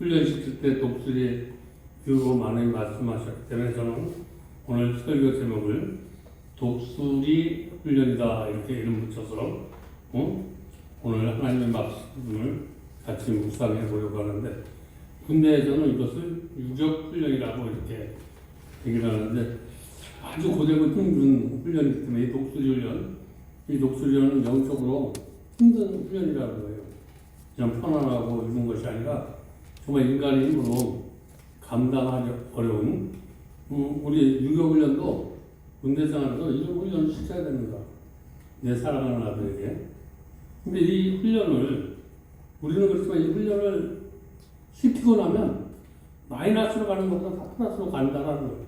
훈련시킬 때 독수리 교로 많이 말씀하셨기 때문에 저는 오늘 설교 제목을 독수리 훈련이다 이렇게 이름 붙여서 오늘 하나님의 말씀을 같이 묵상해 보려고 하는데, 군대에서는 이것을 유격 훈련이라고 이렇게 얘기를 하는데 아주 고되고 힘든 훈련이기 때문에 이 독수리 훈련은 영적으로 힘든 훈련이라는 거예요. 그냥 편안하고 이런 것이 아니라 정말 인간의 힘으로 감당하기 어려운 우리 유격훈련도 군대 생활에서 이런 훈련을 시켜야 됩니다. 내 사랑하는 아들에게 근데 이 훈련을, 우리는 그렇지만 이 훈련을 시키고 나면 마이너스로 가는 것보다 다 플러스로 간다라는 거예요.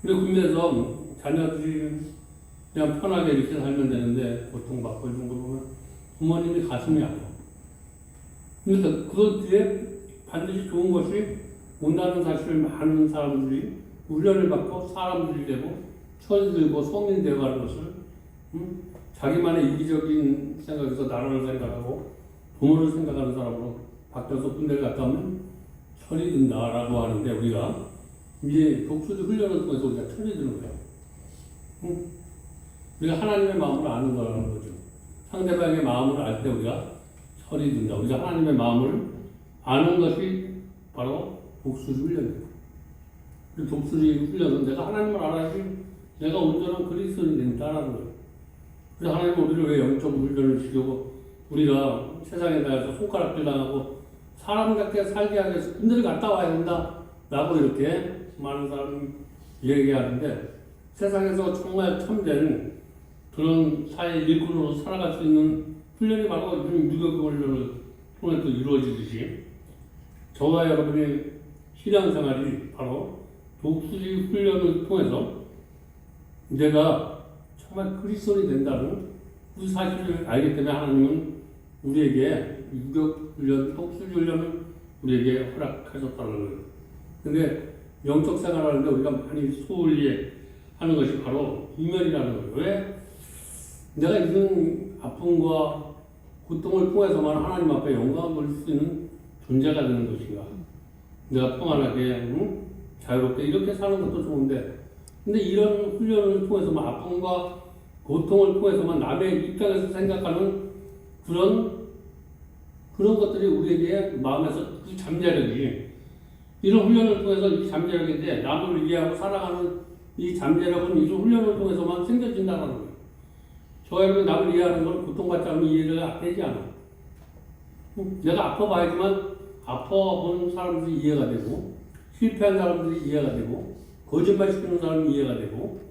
우리 군대에서 자녀들이 그냥 편하게 이렇게 살면 되는데 고통받고 이런 거 보면 부모님이 가슴이 아파. 그러니까 그 뒤에 반드시 좋은 것이 온다는 사실을 많은 사람들이 훈련을 받고 사람들이 되고 천이 들고 성인이 되어가는 것을 자기만의 이기적인 생각에서 나라를 생각하고 부모를 생각하는 사람으로 바뀌어서 군대를 갔다 오면 천이 든다라고 하는데, 우리가 이제 독수리 훈련을 통해서 우리가 천이 드는 거예요. 우리가 하나님의 마음을 아는 거라는 거죠. 상대방의 마음을 알 때 우리가 천이 든다. 우리가 하나님의 마음을 아는 것이 바로 독수리 훈련이에요. 그 독수리 훈련은 내가 하나님을 알아야지 내가 온전한 그리스도인이 된다라는 거예요. 그래서 하나님은 우리를 왜 영적 훈련을 시키고 우리가 세상에 나가서 손가락질 당하고 사람답게 살게 하기 위해서 군대를 갔다 와야 된다 라고 이렇게 많은 사람이 얘기하는데, 세상에서 정말 참된 그런 사회 일꾼으로 살아갈 수 있는 훈련이 바로 이런 유격 훈련을 통해서 이루어지듯이 저와 여러분의 신앙생활이 바로 독수리 훈련을 통해서 내가 정말 그리스도인이 된다는 그 사실을 알기 때문에 하나님은 우리에게 유격 훈련, 독수리 훈련을 우리에게 허락하셨다는 거예요. 근데 영적 생활하는데 우리가 많이 소홀히 하는 것이 바로 이면이라는 거예요. 왜? 내가 이런 아픔과 고통을 통해서만 하나님 앞에 영광을 돌릴 수 있는 존재가 되는 것인가? 내가 평안하게, 자유롭게 이렇게 사는 것도 좋은데, 근데 이런 훈련을 통해서만, 아픔과 고통을 통해서만 남의 입장에서 생각하는 그런 것들이 우리에게 마음에서 그 잠재력이, 이런 훈련을 통해서 이 잠재력인데, 남을 이해하고 사랑하는 이 잠재력은 이런 훈련을 통해서만 생겨진다는 거예요. 저 여러분, 남을 이해하는 건 고통받지 않으면 이해가 되지 않아. 내가 아파봐야지만 아파본 사람들이 이해가 되고, 실패한 사람들이 이해가 되고, 거짓말 시키는 사람이 이해가 되고,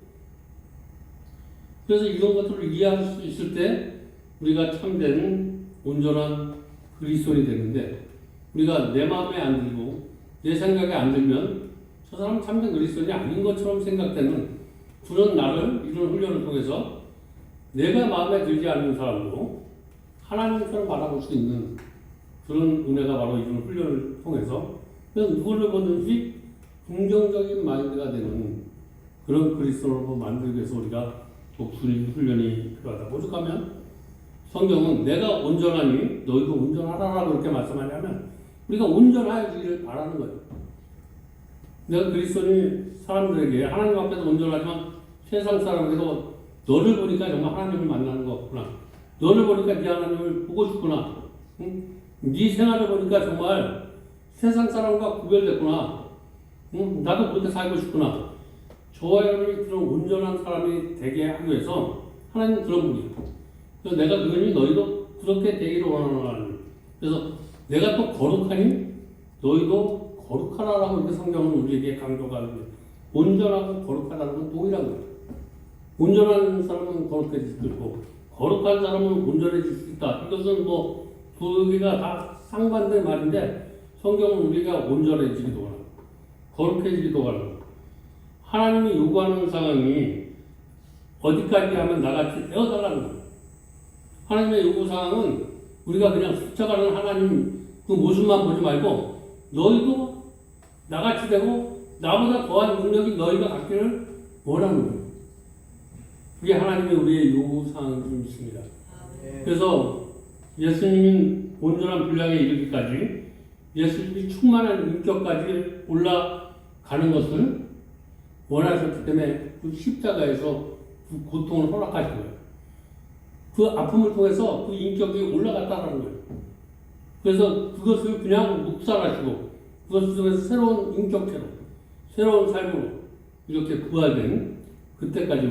그래서 이런 것들을 이해할 수 있을 때 우리가 참된 온전한 그리스도인이 되는데, 우리가 내 마음에 안 들고 내 생각에 안 들면 저 사람은 참된 그리스도인이 아닌 것처럼 생각되는 그런 나를 이런 훈련을 통해서 내가 마음에 들지 않는 사람도 하나님처럼 바라볼 수 있는 그런 은혜가 바로 이런 훈련을 통해서 누구를 보든지 긍정적인 마인드가 되는 그런 그리스도로 만들기 위해서 우리가 독수리 훈련이 필요하다. 오죽하면 성경은 내가 온전하니 너희도 온전하라라고 이렇게 말씀하냐면 우리가 온전하기를 바라는 거예요. 내가 그리스도인이 사람들에게 하나님 앞에서 온전하지만 세상 사람에게도 너를 보니까 정말 하나님을 만나는 것 같구나. 너를 보니까 네 하나님을 보고 싶구나. 응? 네 생활을 보니까 정말 세상 사람과 구별됐구나. 응? 나도 그렇게 살고 싶구나. 저와 여러분이 그런 온전한 사람이 되게 하기 위해서 하나님은 그런 분이에요. 그래서 내가 그러니 너희도 그렇게 되기를 원하는. 그래서 내가 또 거룩하니 너희도 거룩하라라고 이렇게 성경은 우리에게 강조가 하는 거예요. 온전하고 거룩하다는 건 동일한 거예요. 온전한 사람은 거룩해질 수 있고 거룩한 사람은 온전해질 수 있다. 이것은 뭐 두 개가 다 상반된 말인데 성경은 우리가 온전해지기도 하고 거룩해지기도 하고 하나님이 요구하는 상황이 어디까지 하면 나같이 되어달라는 거예요. 하나님의 요구사항은 우리가 그냥 스쳐가는 하나님 그 모습만 보지 말고 너희도 나같이 되고 나보다 더한 능력이 너희가 갖기를 원하는 거예요. 그게 하나님의 우리의 요구사항이 있습니다. 그래서 예수님이 온전한 분량에 이르기까지 예수님이 충만한 인격까지 올라가는 것을 원하셨기 때문에 그 십자가에서 그 고통을 허락하신 거예요. 그 아픔을 통해서 그 인격이 올라갔다는 거예요. 그래서 그것을 그냥 묵살하시고 그것을 통해서 새로운 인격체로 새로운 삶으로 이렇게 부활된 그때까지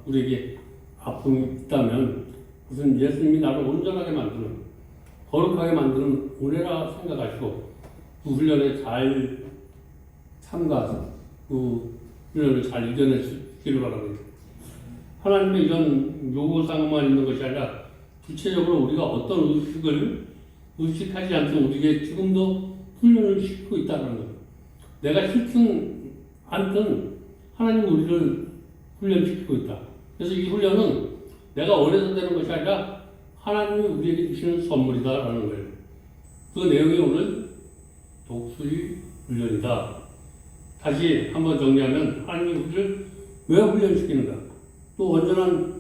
우리에게 아픔이 있다면 무슨 예수님이 나를 온전하게 만드는 거룩하게 만드는 은혜라 생각하시고 그 훈련에 잘 참가해서 그 훈련을 잘 이겨내시기를 바랍니다. 하나님의 이런 요구사항만 있는 것이 아니라 구체적으로 우리가 어떤 의식을 의식하지 않지만 우리에게 지금도 훈련을 시키고 있다는 거예요. 내가 싫든 않든 하나님은 우리를 훈련시키고 있다. 그래서 이 훈련은 내가 원해서 되는 것이 아니라 하나님이 우리에게 주시는 선물이다라는 거예요. 그 내용이 오늘 독수리 훈련이다. 다시 한번 정리하면 하나님이 우리를 왜 훈련시키는가? 또 온전한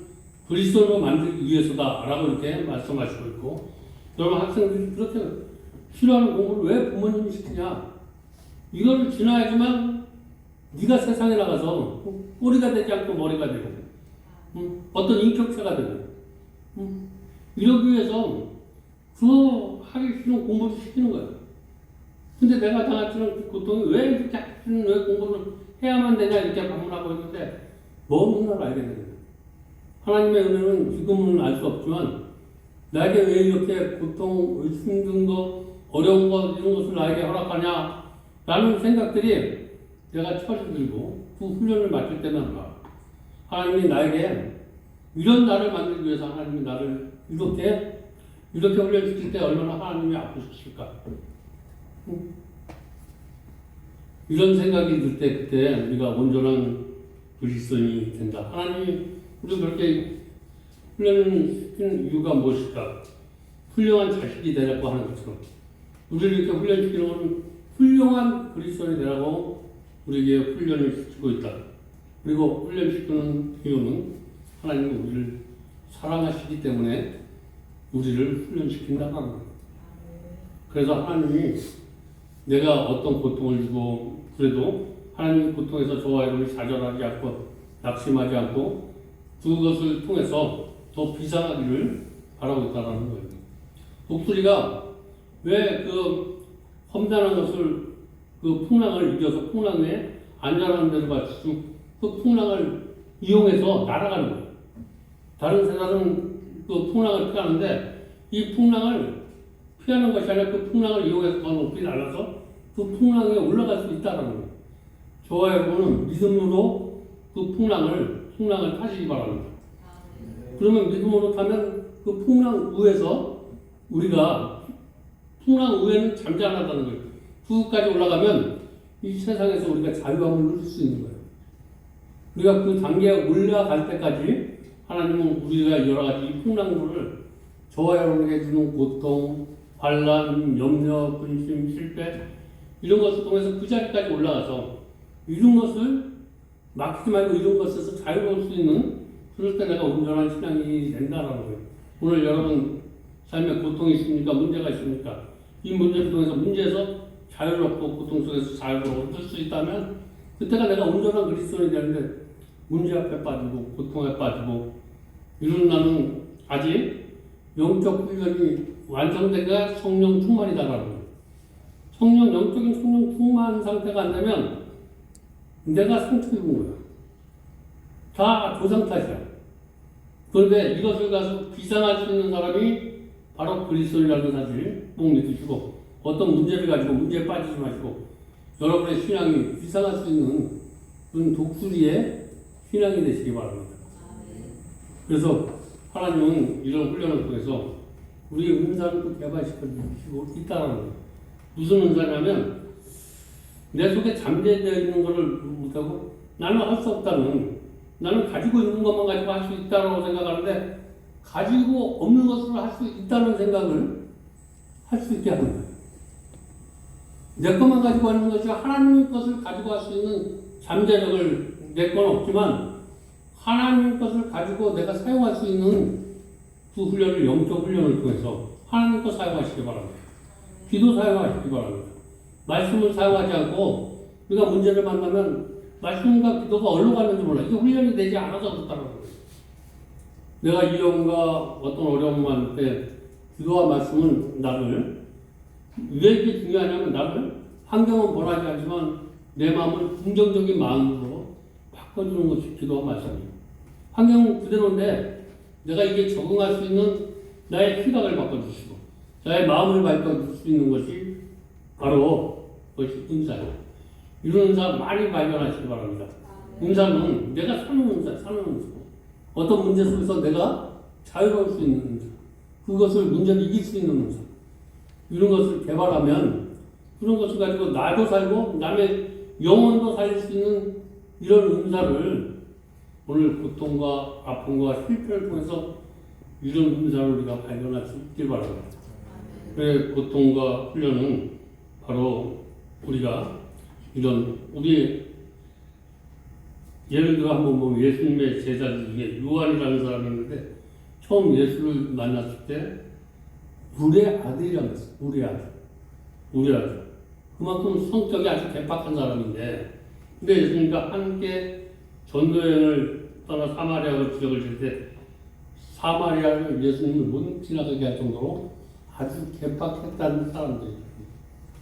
그리스도로 만들기 위해서다라고 이렇게 말씀하시고 있고, 여러분 학생들이 그렇게 싫어하는 공부를 왜 부모님이 시키냐? 이걸 지나야지만 네가 세상에 나가서 꼬리가 되지 않고 머리가 되고 어떤 인격체가 되고 이러기 위해서 그 하기 싫은 공부를 시키는 거예요. 근데 내가 당했던 고통이 왜 이렇게 왜 공부를 해야만 되냐 이렇게 반문하고 있는데 뭔 걸 알게 되는 거예요. 하나님의 은혜는 지금은 알 수 없지만 나에게 왜 이렇게 고통, 힘든 거, 어려운 거 이런 것을 나에게 허락하냐 라는 생각들이 내가 처지 들고 그 훈련을 맡을 때는 하나님이 나에게 이런 나를 만들기 위해서 하나님이 나를 이렇게 훈련시킬 때 얼마나 하나님이 아프실까. 이런 생각이 들 때 그때 우리가 온전한 그리스도인이 된다. 하나님이 우리 그렇게 훈련을 시키는 이유가 무엇일까? 훌륭한 자식이 되라고 하는 것처럼 우리를 이렇게 훈련시키는 것은 훌륭한 그리스도인이 되라고 우리에게 훈련을 시키고 있다. 그리고 훈련시키는 이유는 하나님은 우리를 사랑하시기 때문에 우리를 훈련시킨다고 하는 거예요. 그래서 하나님이 내가 어떤 고통을 주고 그래도 하나님의 고통에서 저와 여러분이 좌절하지 않고 낙심하지 않고 그것을 통해서 더 비상하기를 바라고 있다는 거예요. 독수리가 왜 그 험난한 것을 그 풍랑을 이겨서 풍랑에 안전한 데로 가지고 그 풍랑을 이용해서 날아가는 거예요. 다른 새들은 그 풍랑을 피하는데 이 풍랑을 피하는 것이 아니라 그 풍랑을 이용해서 더 높이 날아서 그 풍랑에 올라갈 수 있다는 거예요. 저와 여러분은 믿음으로 그 풍랑을 타시기 바랍니다. 그러면 믿음으로 타면 그 풍랑 위에서 우리가 풍랑 위에는 잠잠하다는 거예요. 그까지 올라가면 이 세상에서 우리가 자유함을 누릴 수 있는 거예요. 우리가 그 단계에 올라갈 때까지 하나님은 우리가 여러 가지 풍랑물을 저와 여러분에게 주는 고통, 환난, 염려, 근심, 실패 이런 것을 통해서 그 자리까지 올라가서 이런 것을 막히지 말고 이런 것에서 자유로울 수 있는 그럴 때 내가 온전한 신앙이 된다라는 거예요. 오늘 여러분 삶에 고통이 있습니까? 문제가 있습니까? 이 문제를 통해서 문제에서 자유롭고 고통 속에서 자유로 얻을 수 있다면 그때가 내가 온전한 그리스도인이 되는데 문제 앞에 빠지고 고통에 빠지고 이런 나는 아직 영적 훈련이 완성되가 성령 충만이다라는 거예요. 영적인 성령 충만 상태가 안 되면 내가 상처 입은 거야. 다 조상 탓이야. 그런데 이것을 가서 비상할 수 있는 사람이 바로 그리스도인이라는 사실 꼭 믿으시고 어떤 문제를 가지고 문제에 빠지지 마시고 여러분의 신앙이 비상할 수 있는 그런 독수리의 신앙이 되시기 바랍니다. 그래서 하나님은 이런 훈련을 통해서 우리의 은사를 또 개발시켜 주시고 있다는 거예요. 무슨 은사냐면 내 속에 잠재되어 있는 것을 못하고 나는 할 수 없다는 나는 가지고 있는 것만 가지고 할 수 있다고 생각하는데 가지고 없는 것을 할 수 있다는 생각을 할 수 있게 하는 거예요. 내 것만 가지고 하는 것이 하나님 것을 가지고 할 수 있는 잠재력을 내 건 없지만 하나님 것을 가지고 내가 사용할 수 있는 그 훈련을 영적 훈련을 통해서 하나님 것 사용하시기 바랍니다. 기도 사용하시기 바랍니다. 말씀을 사용하지 않고 우리가 문제를 만나면 말씀과 기도가 어디로 가는지 몰라. 이게 훈련이 되지 않아서 그렇다는 거예요. 내가 이용과 어떤 어려움만 때 기도와 말씀은 나를 왜 이렇게 중요하냐면 나를 환경은 변하지 않지만 내 마음을 긍정적인 마음으로 바꿔주는 것이 기도와 말씀이에요. 환경은 그대로인데 내가 이게 적응할 수 있는 나의 시각을 바꿔주시고 나의 마음을 바꿔줄 수 있는 것이 바로 그것이 은사예요. 이런 은사 많이 발견하시기 바랍니다. 은사는 내가 사는 은사고 어떤 문제 속에서 내가 자유로울 수 있는 은사. 그것을 문제를 이길 수 있는 은사, 이런 것을 개발하면 그런 것을 가지고 나도 살고 남의 영혼도 살릴 수 있는 이런 은사를 오늘 고통과 아픔과 실패를 통해서 이런 은사를 우리가 발견할 수 있길 바랍니다. 그 고통과 훈련은 바로 우리가 이런 우리 예를 들어 한번 보면 예수님의 제자들 중에 요한이라는 사람이 있는데 처음 예수를 만났을 때 우리의 아들이라고 했어요. 우리 아들. 그만큼 성격이 아주 개팍한 사람인데 근데 예수님과 함께 전도여행을 떠나 사마리아로 지역을 질 때 사마리아를 예수님을 못 지나가게 할 정도로 아주 개팍했다는 사람들이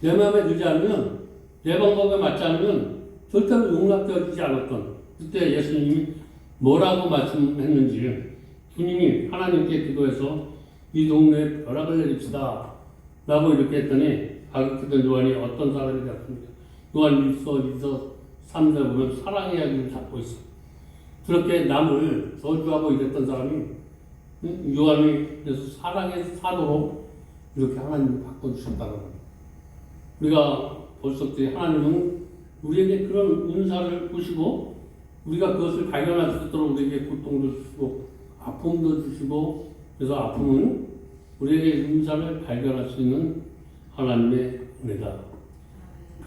내 마음에 들지 않으면 내 방법에 맞지 않으면 절대로 용납되어지지 않았던 그때 예수님이 뭐라고 말씀했는지 주님이 하나님께 기도해서 이 동네에 벼락을 내립시다 라고 이렇게 했더니 가르치던 요한이 어떤 사람이 되었습니까? 요한 1서 3절 보면 사랑의 이야기를 잡고 있어. 그렇게 남을 저주하고 이랬던 사람이 요한이 그래서 사랑의 사도로 이렇게 하나님이 바꿔주셨다고 합니다. 우리가 벌써 하나님은 우리에게 그런 은사를 주시고 우리가 그것을 발견할 수 있도록 우리에게 고통도 주시고 아픔도 주시고 그래서 아픔은 우리에게 은사를 발견할 수 있는 하나님의 은혜다.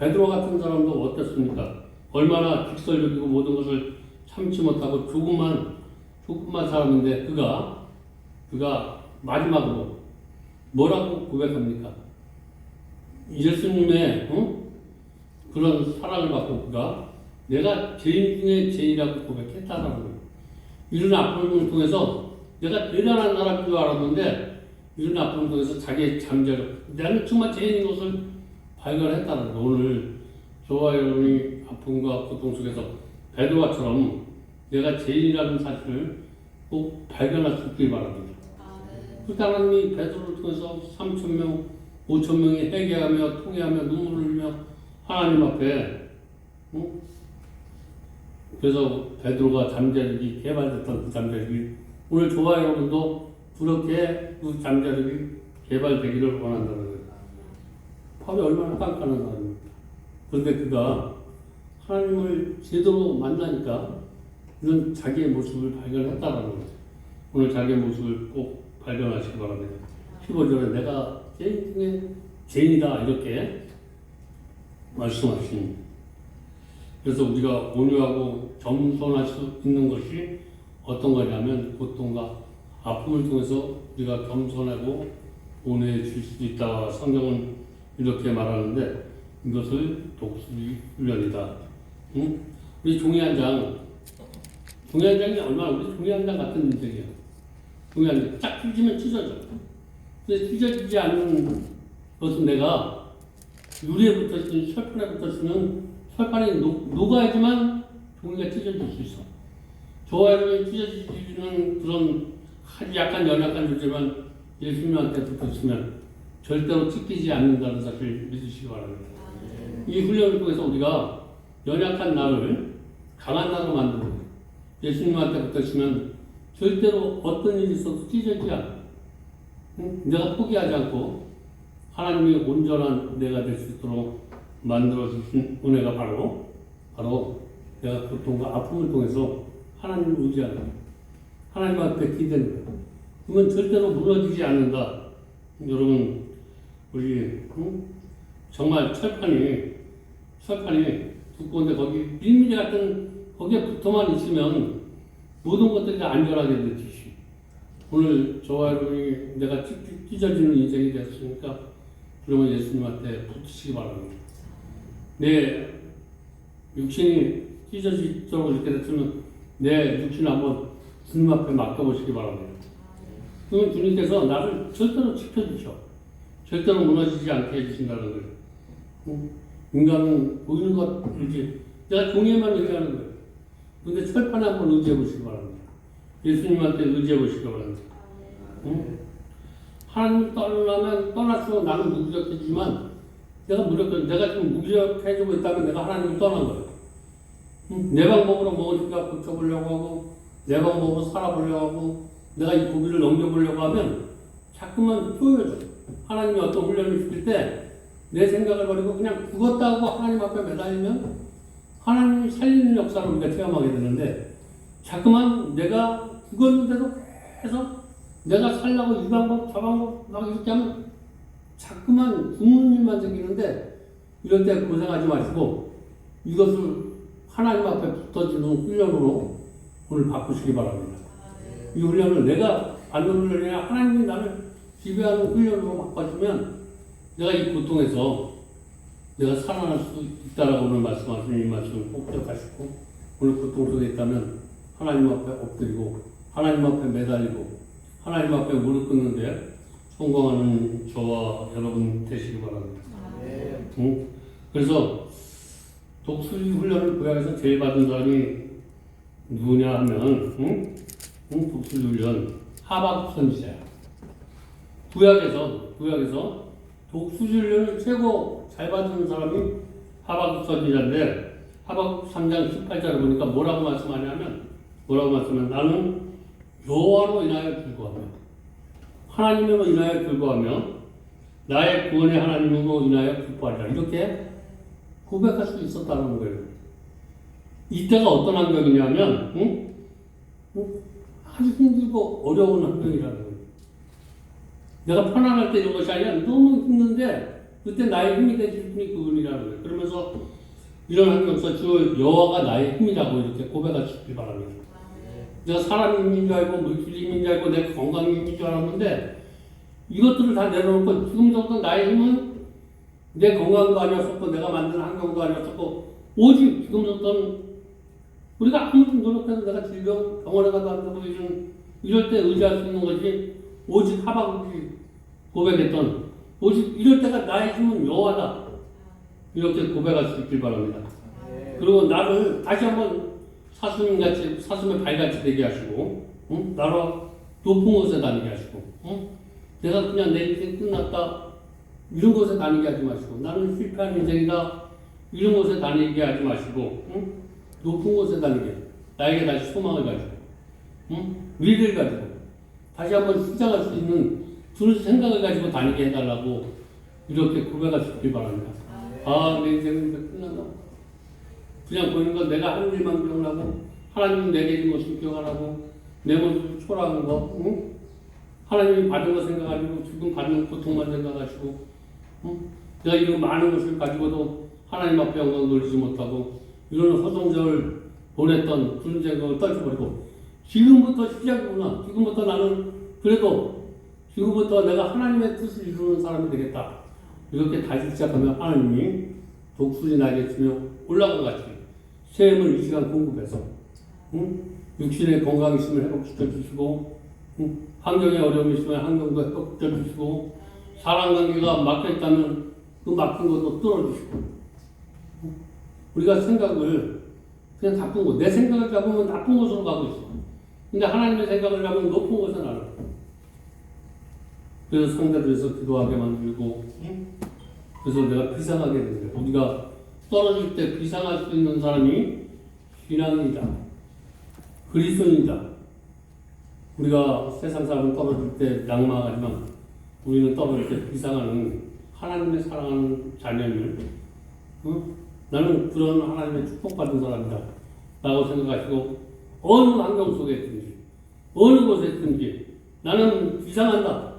베드로 같은 사람도 어땠습니까? 얼마나 직설적이고 모든 것을 참지 못하고 조금만 살았는데 그가 마지막으로 뭐라고 고백합니까? 예수님의 그런 사랑을 받고 그가 내가 죄인 중에 죄인이라고 고백했다라는 거예요. 이런 아픔을 통해서 내가 대단한 사람인 줄 알았는데 이런 아픔을 통해서 자기의 잠재력 나는 정말 죄인인 것을 발견했다는 거예요. 오늘 저와 여러분이 아픔과 고통 속에서 베드로처럼 내가 죄인이라는 사실을 꼭 발견할 수 있길 바랍니다. 그렇게 하나님이 베드로를 통해서 3,000명, 5,000명이 회개하며 통회하며 눈물을 흘리며 하나님 앞에 그래서 베드로가 잠재력이 개발됐던 그 잠재력이 오늘 저와 여러분도 그렇게 그 잠재력이 개발되기를 원한다는 거예요. 바울이 얼마나 깐깐한 사람입니까? 그런데 그가 하나님을 제대로 만나니까 이런 자기의 모습을 발견했다는 거예요. 오늘 자기의 모습을 꼭 발견하시기 바랍니다. 15절에 내가 죄인 중에 죄인이다 이렇게 말씀하십니다. 그래서 우리가 온유하고 겸손할 수 있는 것이 어떤 거냐면 고통과 아픔을 통해서 우리가 겸손하고 온유해질 수 있다. 성경은 이렇게 말하는데 이것을 독수리 훈련이다. 응? 우리 종이 한 장이 얼마나 우리 종이 한 장 같은 인생이야. 종이 한 장 쫙 찢으면 찢어져. 근데 찢어지지 않는 것은 내가 유리에 붙어있는 철판에 붙어있는 철판이 녹아야지만 종이가 찢어질 수 있어. 저와 여러분이 찢어지는 그런 약간 연약한 존재만 예수님한테 붙어있으면 절대로 찢기지 않는다는 사실을 믿으시기 바랍니다. 이 훈련을 통해서 우리가 연약한 나를 강한 나로 만드는 거예요. 예수님한테 붙어있으면 절대로 어떤 일이 있어도 찢어지지 않아. 내가 포기하지 않고 하나님이 온전한 내가 될 수 있도록 만들어주신 은혜가 바로 내가 고통과 아픔을 통해서 하나님을 의지하는 거예요. 하나님 앞에 기대는 거예요. 그러면 절대로 무너지지 않는다. 여러분 우리 정말 철판이 두꺼운데 거기 밀미리 같은 거기에 붙어만 있으면 모든 것들이 안전하게 되듯이 오늘 저와 여러분이 내가 찢어지는 인생이 됐으니까 그러면 예수님한테 붙으시기 바랍니다. 내 육신이 찢어지도록 이렇게 됐으면 내 육신을 한번 주님 앞에 맡겨보시기 바랍니다. 그러면 주님께서 나를 절대로 지켜주셔. 절대로 무너지지 않게 해주신다는 거예요. 인간은 보이는 것 의지, 내가 종이에만 의지하는 거예요. 그런데 철판에 한번 의지해 보시기 바랍니다. 예수님한테 의지해 보시기 바랍니다. 하나님 떠나면 떠날수록 나는 무기력해지지만 내가 지금 무기력해지고 있다면 내가 하나님을 떠난 거예요. 내 방법으로 무엇인가 고쳐보려고 하고 내 방법으로 살아보려고 하고 내가 이 고비를 넘겨보려고 하면 자꾸만 쪼여져. 하나님이 어떤 훈련을 시킬 때 내 생각을 버리고 그냥 죽었다고 하나님 앞에 매달리면 하나님이 살리는 역사를 우리가 체험하게 되는데, 자꾸만 내가 죽었는데도 계속 내가 살라고 이 방법 저 방법 막 이렇게 하면 자꾸만 죽는 일만 생기는데, 이럴 때 고생하지 마시고 이것을 하나님 앞에 붙어지는 훈련으로 오늘 바꾸시기 바랍니다. 이 훈련을 내가 받는 훈련이 아니라 하나님이 나를 지배하는 훈련으로 바꿔주면 내가 이 고통에서 내가 살아날 수 있다라고 오늘 말씀하시는 이 말씀을 꼭 기억하시고, 오늘 고통 속에 있다면 하나님 앞에 엎드리고 하나님 앞에 매달리고 하나님 앞에 무릎 꿇는데 성공하는 저와 여러분 되시기 바랍니다. 그래서 독수리 훈련을 구약에서 제일 받은 사람이 누구냐 하면 독수리 훈련 하박국 선지자야. 구약에서 독수리 훈련을 최고 잘 받은 사람이 하박국 선지자인데, 하박국 3장 18절을 보니까 뭐라고 말씀하냐면 나는 여호와로 인하여 즐거워하며 하나님으로 인하여 즐거워하며 나의 구원의 하나님으로 인하여 기뻐하리라, 이렇게 고백할 수 있었다는 거예요. 이때가 어떤 환경이냐면 아주 힘들고 어려운 환경이라는 거예요. 내가 편안할 때 이런 것이 아니라 너무 힘든데 그때 나의 힘이 되실 분이 그분이라는 거예요. 그러면서 이런 환경에서 주 여호와가 나의 힘이라고 이렇게 고백하시길 바랍니다. 내가 사람의 힘인 줄 알고 물질의 힘인 줄 알고 내 건강의 힘인 줄 알았는데, 이것들을 다 내려놓고 지금부터 나의 힘은 내 건강도 아니었었고 내가 만든 환경도 아니었었고, 오직 지금부터는 우리가 아무리 노력해도 내가 질병 병원에 가도 안 되고 이럴 때 의지할 수 있는 것이 오직 하박국이 고백했던, 오직 이럴 때가 나의 힘은 여호와다, 이렇게 고백할 수 있길 바랍니다. 그리고 나를 다시 한번 사슴의 발같이 되게 하시고, 나로 높은 곳에 다니게 하시고, 내가 그냥 내 인생 끝났다 이런 곳에 다니게 하지 마시고, 나는 실패한 인생이다 이런 곳에 다니게 하지 마시고, 높은 곳에 다니게, 나에게 다시 소망을 가지고, 미래를 가지고 다시 한번 시작할 수 있는 그런 생각을 가지고 다니게 해달라고 이렇게 고백할 수 있길 바랍니다. 내 인생은 이제 끝났나? 그냥 보이는 건 내가 하는 일만 기억나고, 하나님이 내게 준 것을 기억 안 하고, 내 모습을 초라한 거, 하나님이 받은 거 생각하시고, 지금 받는 고통만 생각하시고, 내가 이런 많은 것을 가지고도 하나님 앞에 영광 돌리지 못하고, 이런 허송세월 보냈던 그런 생각을 떨쳐버리고, 지금부터 시작이구나. 지금부터 나는 그래도 지금부터 내가 하나님의 뜻을 이루는 사람이 되겠다. 이렇게 다시 시작하면 하나님이 독수리 날개 치며 올라간 같이 새 힘을 이 시간 공급해서 육신의 건강이심을 회복시켜 주시고, 환경에 어려움이 있으면 환경도 회복시켜 주시고, 사랑관계가 막혀있다면 그 막힌 것도 뚫어주시고, 우리가 생각을 그냥 나쁜 것, 내 생각을 잡으면 나쁜 곳으로 가고 있어. 근데 하나님의 생각을 잡으면 높은 곳에 나를. 그래서 상대를 해서 기도하게 만들고, 그래서 내가 비상하게 되는 거야. 우리가 떨어질 때 비상할 수 있는 사람이 신앙이다, 그리스도인이다. 우리가 세상 사람은 떨어질 때 낙망하지만 우리는 떨어질 때 비상하는 하나님의 사랑하는 자녀를, 나는 그런 하나님의 축복받은 사람이다 라고 생각하시고, 어느 환경 속에 있든지 어느 곳에 있든지 나는 비상한다,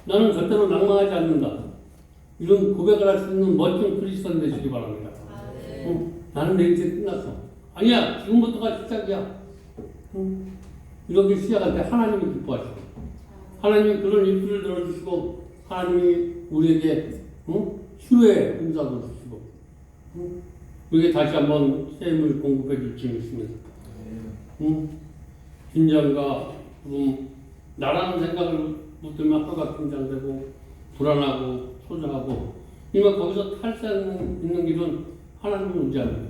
나는 절대로 낭망하지 않는다, 이런 고백을 할 수 있는 멋진 크리스천 되시기 바랍니다. 나는 내 인생 끝났어. 아니야, 지금부터가 시작이야. 이렇게 시작할 때 하나님이 기뻐하시고, 하나님이 그런 입술을 들어주시고, 하나님이 우리에게 치유의 은사도 주시고, 우리에게 다시 한번 새 힘을 공급해 줄지 믿습니다. 긴장과 나라는 생각을 묻으면 하루가 긴장되고 불안하고 초조하고, 이만 거기서 탈수 있는 길은 하나님을 의지합니다.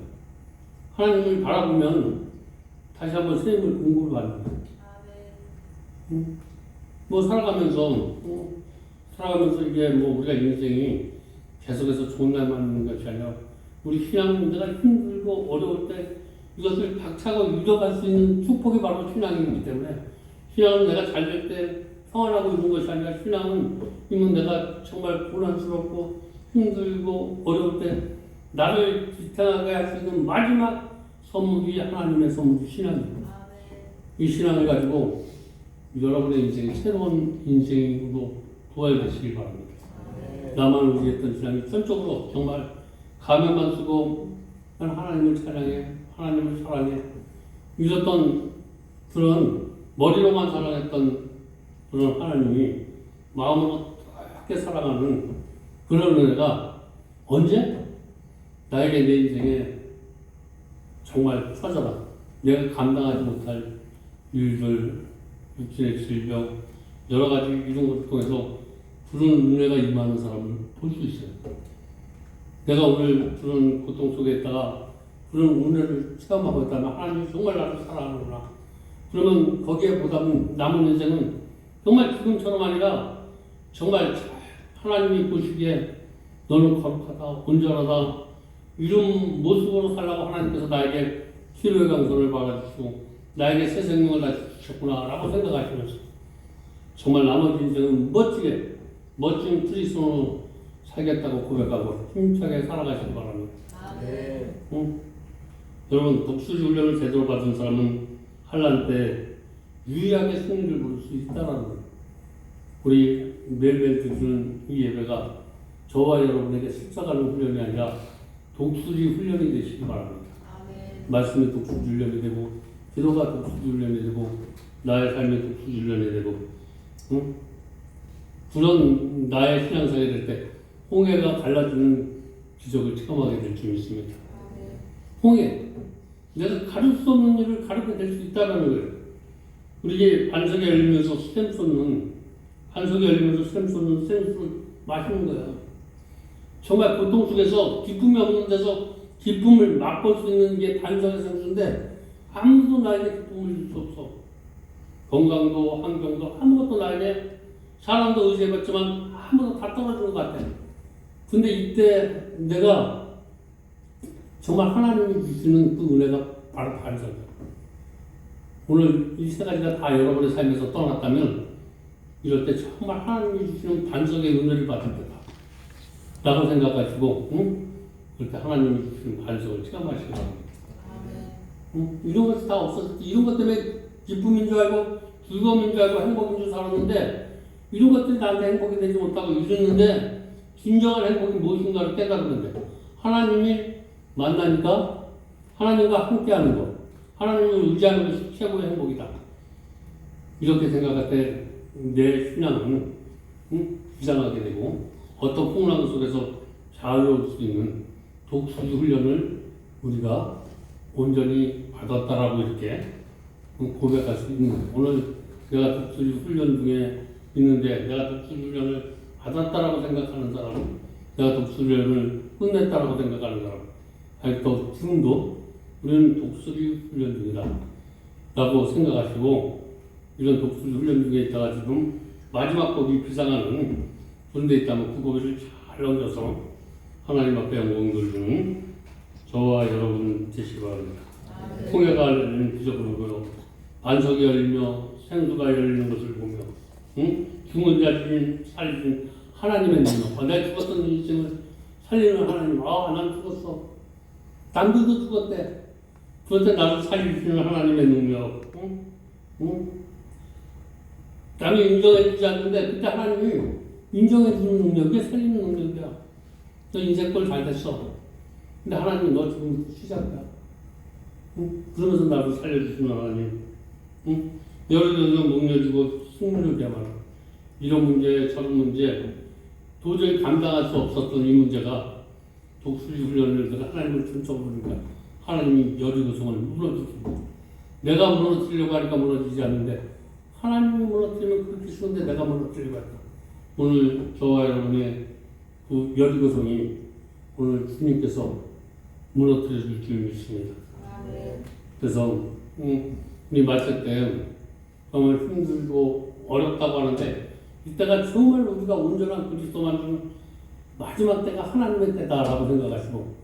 하나님을 바라보면 다시 한번 새 힘을 공급합니다. 살아가면서 이게 우리가 인생이 계속해서 좋은 날만 있는 것이 아니라, 우리 신앙은 내가 힘들고 어려울 때 이것을 박차고 이뤄갈 수 있는 축복이 바로 신앙이기 때문에, 신앙은 내가 잘 될 때 평안하고 이런 것이 아니라 신앙은 이면 내가 정말 고난스럽고 힘들고 어려울 때 나를 지탱하게 할 수 있는 마지막 선물이 하나님의 선물이 신앙입니다. 이 신앙을 가지고 여러분의 인생이 새로운 인생으로 부활되시길 바랍니다. 나만 의지했던 신앙이 전적으로 정말 가면만 쓰고 난 하나님을 찬양해, 하나님을 사랑해 이랬던 그런 머리로만 사랑했던 그런 하나님이 마음으로 그렇게 사랑하는 그런 은혜가 언제? 나에게 내 인생에 정말 터져라. 내가 감당하지 못할 일들, 육신의 질병, 여러 가지 이런 것을 통해서 그런 은혜가 임하는 사람을 볼 수 있어요. 내가 오늘 그런 고통 속에 있다가 그런 은혜를 체험하고 있다면 하나님이 정말 나를 사랑하는구나. 그러면 거기에 보답은 남은 인생은 정말 지금처럼 아니라 정말 하나님이 보시기에 너는 거룩하다, 온전하다 이런 모습으로 살라고 하나님께서 나에게 치료의 강선을 박아주시고 나에게 새 생명을 다시 주셨구나 라고 생각하시면서 정말 나머지 인생은 멋지게 멋진 크리스천으로 살겠다고 고백하고 힘차게 살아가시기 바랍니다. 네. 여러분 독수리 훈련을 제대로 받은 사람은 환난 때 유일하게 승리를 부를 수 있다는 거예요. 우리 매일매일 드리는 이 예배가 저와 여러분에게 십자가는 훈련이 아니라 독수리 훈련이 되시기 바랍니다. 말씀이 독수리 훈련이 되고 기도가 독수리 훈련이 되고 나의 삶이 독수리 훈련이 되고 그런 나의 신앙생활이 될 때 홍해가 갈라지는 기적을 체험하게 될 줄 믿습니다. 홍해 내가 가릴 수 없는 일을 가르게 될 수 있다는 거예요. 우리 반석이 열리면서 스탬프는 스탬프를 마시는 거야. 정말 고통 속에서 기쁨이 없는 데서 기쁨을 맛볼 수 있는 게 반석의 생수인데 아무도 나에게 기쁨을 줄 수 없어. 건강도 환경도 아무것도 나에게 사람도 의지해봤지만 아무도 다 떨어진 것 같아. 근데 이때 내가 정말 하나님이 주시는 그 은혜가 바로 반석이야. 오늘 이 세 가지가 다 여러분의 삶에서 떠났다면 이럴 때 정말 하나님이 주시는 반석의 은혜를 받을 때다 라고 생각하시고 그럴 때 하나님이 주시는 반석을 체험하시기 바랍니다. 이런 것이 다 없었을 때 이런 것 때문에 기쁨인 줄 알고 즐거움인 줄 알고 행복인 줄 살았는데 이런 것들이 나한테 행복이 되지 못하고 이랬는데 진정한 행복이 무엇인가를 깨달았는데 하나님이 만나니까 하나님과 함께하는 것 하나님을 의지하는 것이 최고의 행복이다. 이렇게 생각할 때 내 신앙은 비상하게 되고 어떤 풍랑 속에서 자유로울 수 있는 독수리 훈련을 우리가 온전히 받았다라고 이렇게 고백할 수 있는 거예요. 오늘 내가 독수리 훈련 중에 있는데 내가 독수리 훈련을 받았다라고 생각하는 사람은 내가 독수리 훈련을 끝냈다라고 생각하는 사람 아니 또 지금도 우리는 독수리 훈련 중이다 라고 생각하시고 이런 독수리 훈련 중에 있다가 지금 마지막 곡이 비상하는 그런 데 있다면 그 곡을 잘 넘겨서 하나님 앞에 영광 돌리는 저와 여러분 되시기 바랍니다. 홍해가 열리는 기적을 보며 반석이 열리며 생수가 열리는 것을 보며 죽은 자 중인 살리신 하나님의 능력 내가 죽었던 인생을 살리는 하나님 난 죽었어 남들도 죽었대 그럴 때 나를 살리시는 하나님의 능력 남이 인정해주지 않는데 그때 하나님이 인정해주는 능력이 살리는 능력이야. 너 인생 꼴 잘 됐어. 근데 하나님 너 지금 시작이야. 그러면서 나를 살려주시는 하나님. 여러 목려주고 승리를 개발하 이런 문제 저런 문제 도저히 감당할 수 없었던 이 문제가 독수리 훈련을 내가 하나님을 전적으로 보니까 하나님이 여리고성을 무너뜨립니다. 내가 무너뜨리려고 하니까 무너지지 않는데 하나님이 무너뜨리면 그렇게 쉬운데 내가 무너뜨리려고 했다. 오늘 저와 여러분의 그 여리고성이 오늘 주님께서 무너뜨려 줄 줄 믿습니다. 그래서 우리 말씀 때 정말 힘들고 어렵다고 하는데 이때가 정말 우리가 온전한 그리스도만 주는 마지막 때가 하나님의 때다라고 생각하시고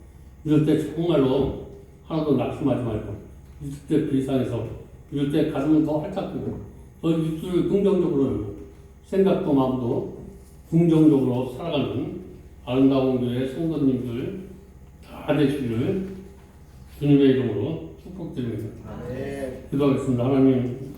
이럴 때 정말로 하나도 낙심하지 말고 이때 비상해서 이럴 때 가슴을 더 활짝 펴고 더 입술을 긍정적으로 열고 생각도 마음도 긍정적으로 살아가는 아름다운 교회 성도님들 다 되시기를 주님의 이름으로 축복드립니다. 기도하겠습니다. 하나님